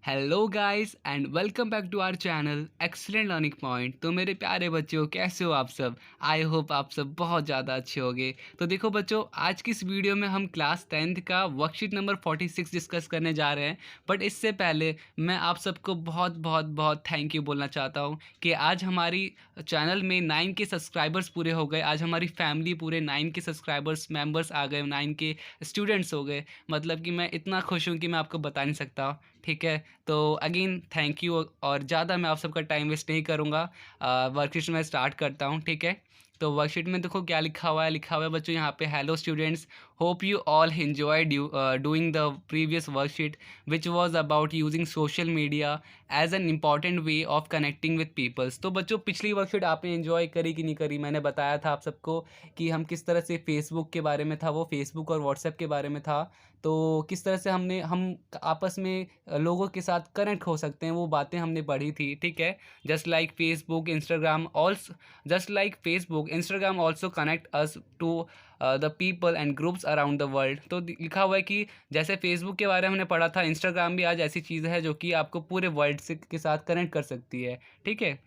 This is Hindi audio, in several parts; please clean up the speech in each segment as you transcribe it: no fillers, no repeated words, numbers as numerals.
Hello guys and welcome back to our channel Excellent Learning Point. तो मेरे प्यारे बच्चों, कैसे हो आप सब? आई होप आप सब बहुत ज़्यादा अच्छे होंगे। तो देखो बच्चों, आज की इस वीडियो में हम क्लास 10th का वर्कशीट नंबर 46 डिस्कस करने जा रहे हैं। बट इससे पहले मैं आप सबको बहुत बहुत बहुत थैंक यू बोलना चाहता हूँ कि आज हमारी चैनल में 9 के सब्सक्राइबर्स पूरे हो गए। आज हमारी फैमिली पूरे 9 के सब्सक्राइबर्स मेंबर्स आ गए, 9 के स्टूडेंट्स हो गए। मतलब कि मैं इतना खुश हूँ कि मैं आपको बता नहीं सकता। ठीक है, तो अगेन थैंक यू। और ज़्यादा मैं आप सबका टाइम वेस्ट नहीं करूँगा। वर्कशीट में स्टार्ट करता हूँ। ठीक है, तो वर्कशीट में देखो क्या लिखा हुआ है बच्चों यहाँ पे। Hello students, hope you all enjoyed you doing the previous worksheet which was about using social media as an important way of connecting with peoples. तो बच्चों, पिछली वर्कशीट आपने एंजॉय करी कि नहीं करी? मैंने बताया था आप सबको कि हम किस तरह से फेसबुक के बारे में था, वो फेसबुक और व्हाट्सएप के बारे में था। तो किस तरह से हम आपस में लोगों के साथ कनेक्ट हो सकते हैं, वो बातें हमने पढ़ी थी। ठीक है, just like Facebook Instagram also, just like Facebook Instagram also connect us to the people and groups around the world. तो लिखा हुआ है कि जैसे फेसबुक के बारे में हमने पढ़ा था, इंस्टाग्राम भी आज ऐसी चीज़ है जो कि आपको पूरे वर्ल्ड से के साथ कनेक्ट कर सकती है। ठीक है,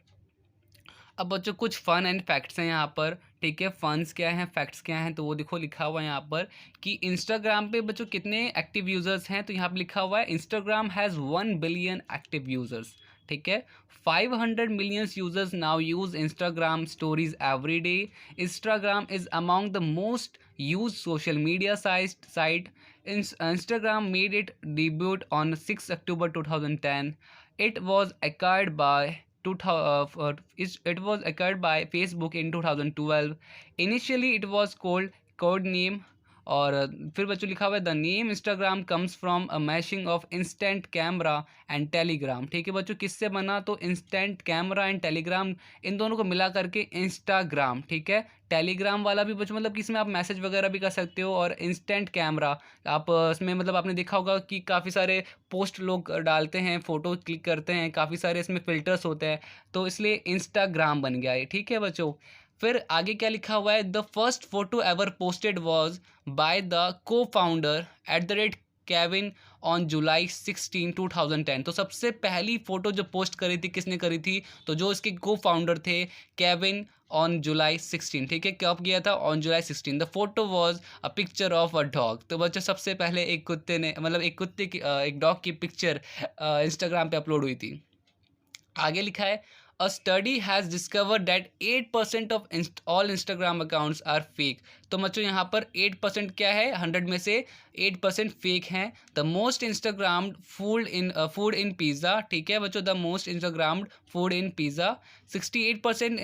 अब बच्चों कुछ फन एंड फैक्ट्स हैं यहाँ पर। ठीक है, फन्स क्या हैं, फैक्ट्स क्या हैं, तो वो देखो लिखा हुआ है यहाँ पर कि इंस्टाग्राम पे बच्चों कितने एक्टिव यूज़र्स हैं। तो यहाँ पर लिखा हुआ है Instagram has 1 billion active users. ठीक है, 500 million users now use Instagram stories every day. Instagram is among the most use social media site. Instagram made it debut on 6 October 2010। It was acquired by 2000, it was acquired by Facebook in 2012. Initially it was called code name। और फिर बच्चों लिखा हुआ है the name Instagram comes from a mashing of instant camera and Telegram. ठीक है बच्चों, किससे बना? तो इंस्टेंट कैमरा एंड टेलीग्राम, इन दोनों को मिला करके इंस्टाग्राम। ठीक है, टेलीग्राम वाला भी बच्चों मतलब कि इसमें आप मैसेज वगैरह भी कर सकते हो, और इंस्टेंट कैमरा आप इसमें मतलब आपने देखा होगा कि काफ़ी सारे पोस्ट लोग डालते हैं, फ़ोटो क्लिक करते हैं, काफ़ी सारे इसमें फ़िल्टर्स होते हैं, तो इसलिए इंस्टाग्राम बन गया है। ठीक है बच्चों, फिर आगे क्या लिखा हुआ है? The first photo ever posted was by the को फाउंडर @ केविन ऑन जुलाई 16 2010। तो सबसे पहली फ़ोटो जो पोस्ट करी थी किसने करी थी? तो जो इसके को फाउंडर थे, केविन ऑन जुलाई 16। ठीक है, कब किया था? On July 16। The photo was a picture of a dog. तो बच्चों सबसे पहले एक कुत्ते ने मतलब एक कुत्ते की एक डॉग की पिक्चर इंस्टाग्राम पे अपलोड हुई थी। आगे लिखा है a study has discovered that 8% of all Instagram accounts are fake. तो बच्चों यहाँ पर 8% क्या है? 100 में से 8% फेक हैं। The most instagrammed food in pizza. ठीक है बच्चों, the most instagrammed food in pizza. 68%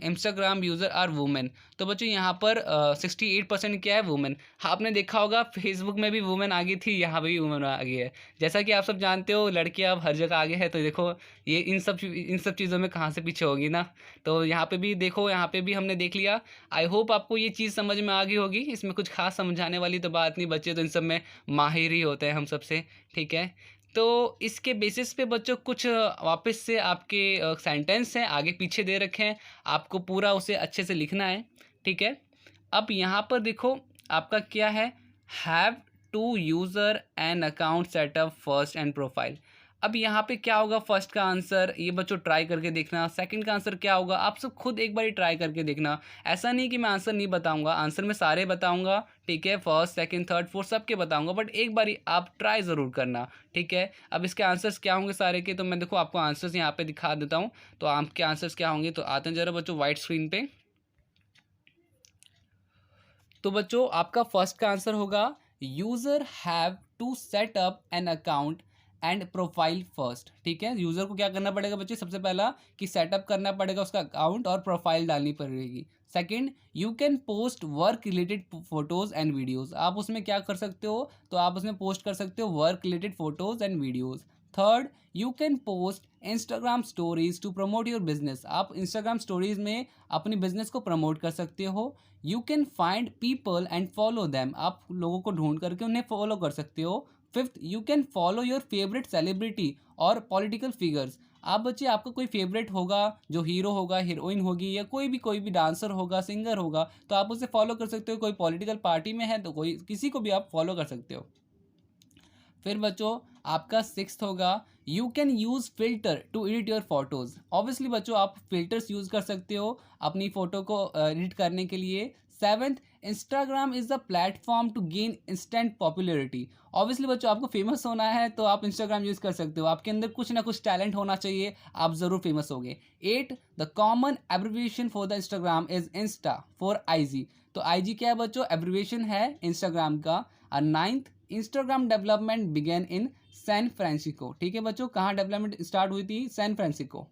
Instagram user are women. तो बच्चों यहाँ पर 68% क्या है? वुमेन। हाँ, आपने देखा होगा फेसबुक में भी वुमेन आ गई थी, यहाँ पर भी वुमेन आ गई है। जैसा कि आप सब जानते हो, लड़के अब हर जगह आगे हैं। तो देखो ये इन सब चीज़ों में कहाँ से पीछे होगी ना। तो यहाँ पे भी देखो, यहाँ पे भी हमने देख लिया। आई होप आपको ये चीज़ समझ में आ गई होगी। इसमें कुछ खास समझाने वाली तो बात नहीं, बच्चे तो इन सब में माहिर ही होते हैं हम सबसे। ठीक है, तो इसके बेसिस पे बच्चों कुछ वापस से आपके सेंटेंस हैं आगे पीछे दे रखे हैं, आपको पूरा उसे अच्छे से लिखना है। ठीक है, अब यहाँ पर देखो आपका क्या है? Have to user an account setup first and profile. अब यहाँ पे क्या होगा? फर्स्ट का आंसर ये बच्चों ट्राई करके देखना। सेकंड का आंसर क्या होगा? आप सब खुद एक बार ही ट्राई करके देखना। ऐसा नहीं कि मैं आंसर नहीं बताऊंगा, आंसर मैं सारे बताऊंगा। ठीक है, फर्स्ट सेकंड थर्ड फोर्थ सबके बताऊंगा, बट एक बार ही आप ट्राई ज़रूर करना। ठीक है, अब इसके आंसर्स क्या होंगे सारे के? तो मैं देखो आपको आंसर्स यहाँ पे दिखा देता हूँ। तो आपके आंसर्स क्या होंगे? तो आते हैं जरा बच्चों वाइट स्क्रीन पे। तो बच्चों आपका फर्स्ट का आंसर होगा user have to set up an account and profile first. ठीक है, यूज़र को क्या करना पड़ेगा बच्चे? सबसे पहला कि सेटअप करना पड़ेगा उसका अकाउंट और प्रोफाइल डालनी पड़ेगी। Second, you can post work related photos and videos. आप उसमें क्या कर सकते हो? तो आप उसमें पोस्ट कर सकते हो work related photos and videos. Third, you can post Instagram stories to promote your business. आप इंस्टाग्राम स्टोरीज में अपनी बिजनेस को प्रमोट कर सकते हो। You can find people and follow them. आप लोगों को ढूंढ करके उन्हें फॉलो कर सकते हो। Fifth, you can follow your favourite celebrity और पॉलिटिकल फिगर्स। आप बच्चे आपका कोई फेवरेट होगा, जो हीरो होगा, हीरोइन होगी, या कोई भी डांसर होगा, सिंगर होगा, तो आप उसे फॉलो कर सकते हो। कोई पॉलिटिकल पार्टी में है तो कोई किसी को भी आप फॉलो कर सकते हो। फिर बच्चों आपका सिक्स्थ होगा you can use filter to edit your photos. Obviously बच्चों आप फिल्टर्स यूज़ कर सकते हो अपनी फ़ोटो को एडिट करने के लिए। Seventh, Instagram is the platform to gain instant popularity. Obviously बच्चों आपको फेमस होना है तो आप इंस्टाग्राम यूज़ कर सकते हो, आपके अंदर कुछ ना कुछ टैलेंट होना चाहिए, आप ज़रूर फेमस होगे। Eight, the common abbreviation for the Instagram is insta for IG। तो IG क्या है बच्चों, एब्रिविएशन है इंस्टाग्राम का। और ninth, Instagram development began in San Francisco. ठीक है बच्चों, कहाँ डेवलपमेंट स्टार्ट हुई थी, San Francisco.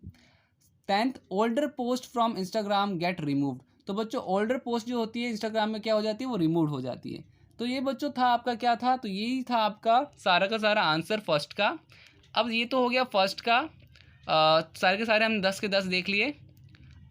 Tenth, older post from Instagram get removed. तो बच्चों ओल्डर पोस्ट जो होती है इंस्टाग्राम में क्या हो जाती है, वो रिमूव हो जाती है। तो ये बच्चों था आपका क्या था, तो यही था आपका सारा का सारा आंसर फर्स्ट का। अब ये तो हो गया फर्स्ट का, सारे के सारे हम 10 के 10 देख लिए।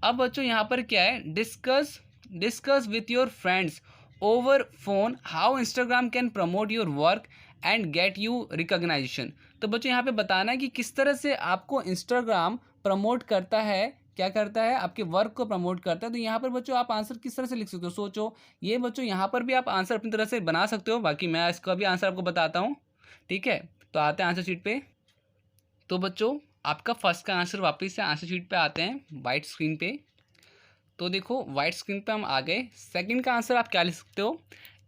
अब बच्चों यहाँ पर क्या है, discuss with your friends over phone how Instagram can promote your work and get you recognition. तो बच्चों यहाँ पे बताना है कि किस तरह से आपको इंस्टाग्राम प्रमोट करता है, क्या करता है, आपके वर्क को प्रमोट करता है। तो यहाँ पर बच्चों आप आंसर किस तरह से लिख सकते हो, सोचो। ये बच्चों यहाँ पर भी आप आंसर अपनी तरह से बना सकते हो, बाकी मैं इसका भी आंसर आपको बताता हूँ। ठीक है, तो आते हैं आंसर शीट पे। तो बच्चों आपका फर्स्ट का आंसर वापस से आंसर शीट पे आते हैं वाइट स्क्रीन पे। तो देखो वाइट स्क्रीन पे हम आ गए। सेकंड का आंसर आप क्या लिख सकते हो,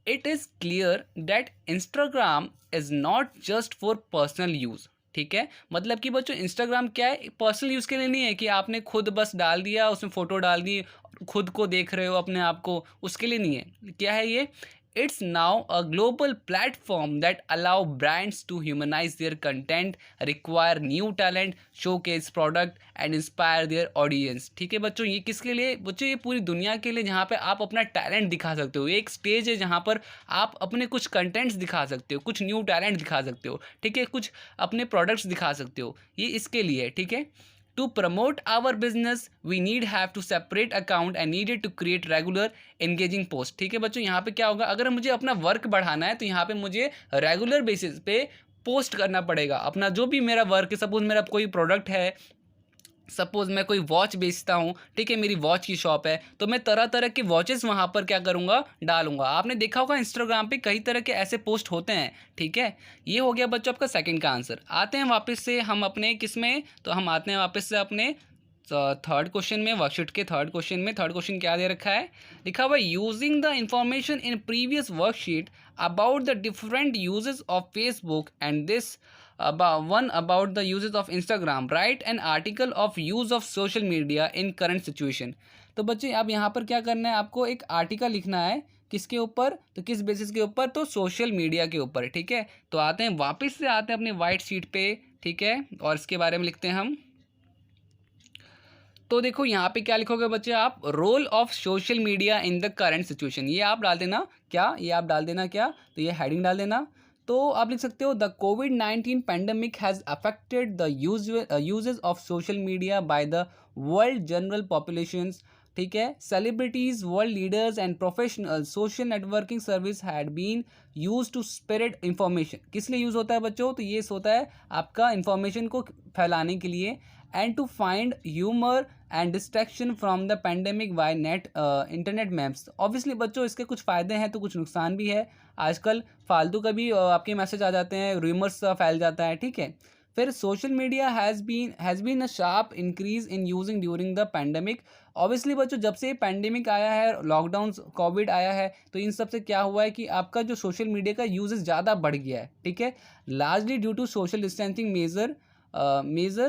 it is clear that Instagram is not just for personal use. ठीक है, मतलब कि बच्चों इंस्टाग्राम क्या है, पर्सनल यूज़ के लिए नहीं है कि आपने खुद बस डाल दिया, उसमें फ़ोटो डाल दी, खुद को देख रहे हो अपने आप को, उसके लिए नहीं है। क्या है ये, it's now a global platform that allow brands to humanize their content, require new talent, showcase product and inspire their audience। ठीक है बच्चों, ये किसके लिए बच्चों, ये पूरी दुनिया के लिए, जहाँ पे आप अपना टैलेंट दिखा सकते हो। एक स्टेज है जहाँ पर आप अपने कुछ कंटेंट्स दिखा सकते हो, कुछ न्यू टैलेंट दिखा सकते हो। ठीक है, कुछ अपने प्रोडक्ट्स दिखा सकते हो, ये इसके लिए है। ठीक है, to promote our business we need have to separate account and needed to create regular engaging post। ठीक है बच्चों, यहाँ पे क्या होगा, अगर मुझे अपना वर्क बढ़ाना है तो यहाँ पे मुझे रेगुलर बेसिस पे पोस्ट करना पड़ेगा अपना जो भी मेरा वर्क है। सपोज मेरा कोई प्रोडक्ट है, सपोज़ मैं कोई वॉच बेचता हूँ, ठीक है, मेरी वॉच की शॉप है, तो मैं तरह तरह के वॉचेस वहाँ पर क्या करूँगा, डालूंगा। आपने देखा होगा इंस्टाग्राम पे कई तरह के ऐसे पोस्ट होते हैं। ठीक है, ये हो गया बच्चों आपका सेकंड का आंसर। आते हैं वापस से हम अपने किस में, तो हम आते हैं वापस से अपने थर्ड क्वेश्चन में, वर्कशीट के थर्ड क्वेश्चन में। थर्ड क्वेश्चन क्या दे रखा है, लिखा हुआ using the information in previous worksheet about the different uses of Facebook and this about the uses of Instagram, write an article of use of social media in current situation। तो बच्चे अब यहाँ पर क्या करना है, आपको एक आर्टिकल लिखना है, किसके ऊपर, तो किस बेसिस के ऊपर, तो सोशल मीडिया के ऊपर। ठीक है, तो आते हैं वापस से आते हैं अपने वाइट शीट पे। ठीक है, और इसके बारे में लिखते हैं हम। तो देखो यहाँ पे क्या लिखोगे बच्चे आप, role of social media in the current situation. ये आप डाल देना क्या, ये आप डाल देना क्या, तो ये हेडिंग डाल देना। तो आप लिख सकते हो द कोविड-19 pandemic has affected the usage of social media by the world general populations. ठीक है, celebrities, world leaders and professional social networking service had been use to spread information. किस लिए यूज़ होता है बच्चों, तो ये होता है आपका इंफॉर्मेशन को फैलाने के लिए, and to find humour and distraction from the pandemic by net internet maps. Obviously बच्चों इसके कुछ फ़ायदे हैं तो कुछ नुकसान भी है। आजकल फालतू का भी आपके मैसेज आ जाते हैं, रूमर्स फैल जाता है। ठीक है, फिर social media has been a sharp increase in using during the pandemic. Obviously बच्चों जब से पैंडेमिक आया है, लॉकडाउन, कोविड आया है, तो इन सब से क्या हुआ है कि आपका जो सोशल मीडिया का यूजेस ज़्यादा बढ़ गया है। ठीक है, largely due to social distancing measure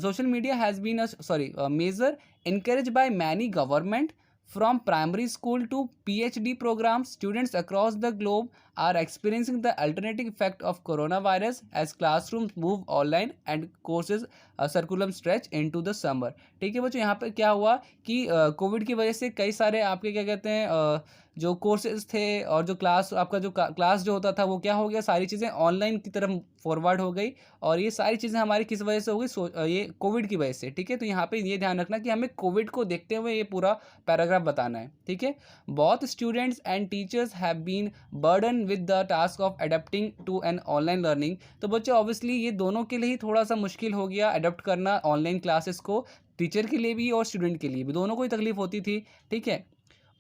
social media has been a measure encouraged by many government from primary school to PhD programs. Students across the globe are experiencing the alternative effect of coronavirus as classrooms move online and courses curriculum stretch into the summer। ठीक है बच्चों, यहाँ पे क्या हुआ कि कोविड की वजह से कई सारे आपके क्या कहते हैं जो कोर्सेज थे और जो क्लास आपका जो क्लास जो होता था वो क्या हो गया, सारी चीज़ें ऑनलाइन की तरफ फॉरवर्ड हो गई। और ये सारी चीज़ें हमारी किस वजह से हो गई, ये कोविड की वजह से। ठीक है, तो यहाँ पे ये ध्यान रखना कि हमें कोविड को देखते हुए ये पूरा पैराग्राफ बताना है। ठीक है, बहुत students and teachers have been burden with the task of adapting to an online learning. तो बच्चों ऑब्वियसली ये दोनों के लिए ही थोड़ा सा मुश्किल हो गया अडेप्ट करना ऑनलाइन क्लासेस को, टीचर के लिए भी और स्टूडेंट के लिए भी, दोनों को ही तकलीफ होती थी। ठीक है,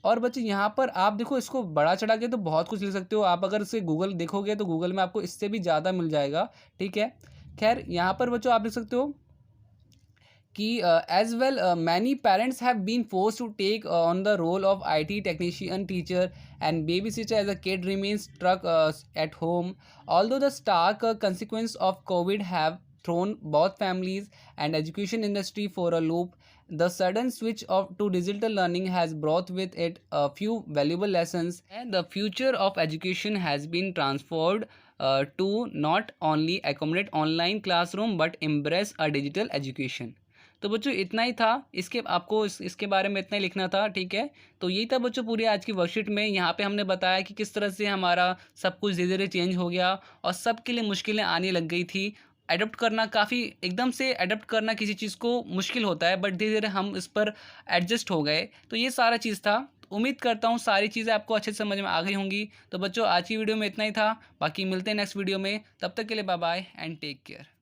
और बच्चों यहाँ पर आप देखो इसको बढ़ा चढ़ा के तो बहुत कुछ लिख सकते हो आप, अगर इसे गूगल देखोगे तो गूगल में आपको इससे भी ज़्यादा मिल जाएगा, ठीक है। खैर यहाँ पर बच्चों आप लिख सकते हो कि as well many parents have been forced to take on the role of IT technician, teacher and babysitter as a kid remains stuck at home. Although the stark consequence of COVID have thrown both families and education industry for a loop, the sudden switch to digital learning has brought with it a few valuable lessons, and the future of education has been transformed to not only accommodate online classroom but embrace a digital education. तो बच्चों इतना ही था, इसके आपको इसके बारे में इतना ही लिखना था, ठीक है। तो यही था बच्चों पूरी आज की वर्कशीट में। यहाँ पे हमने बताया कि किस तरह से हमारा सब कुछ धीरे धीरे चेंज हो गया और सबके लिए मुश्किलें आने लग गई थी। अडॉप्ट करना काफ़ी, एकदम से अडॉप्ट करना किसी चीज़ को मुश्किल होता है, बट धीरे धीरे हम इस पर एडजस्ट हो गए। तो ये सारा चीज़ था। उम्मीद करता हूँ सारी चीज़ें आपको अच्छे से समझ में आ गई होंगी। तो बच्चों आज की वीडियो में इतना ही था, बाकी मिलते हैं नेक्स्ट वीडियो में। तब तक के लिए bye bye and take care.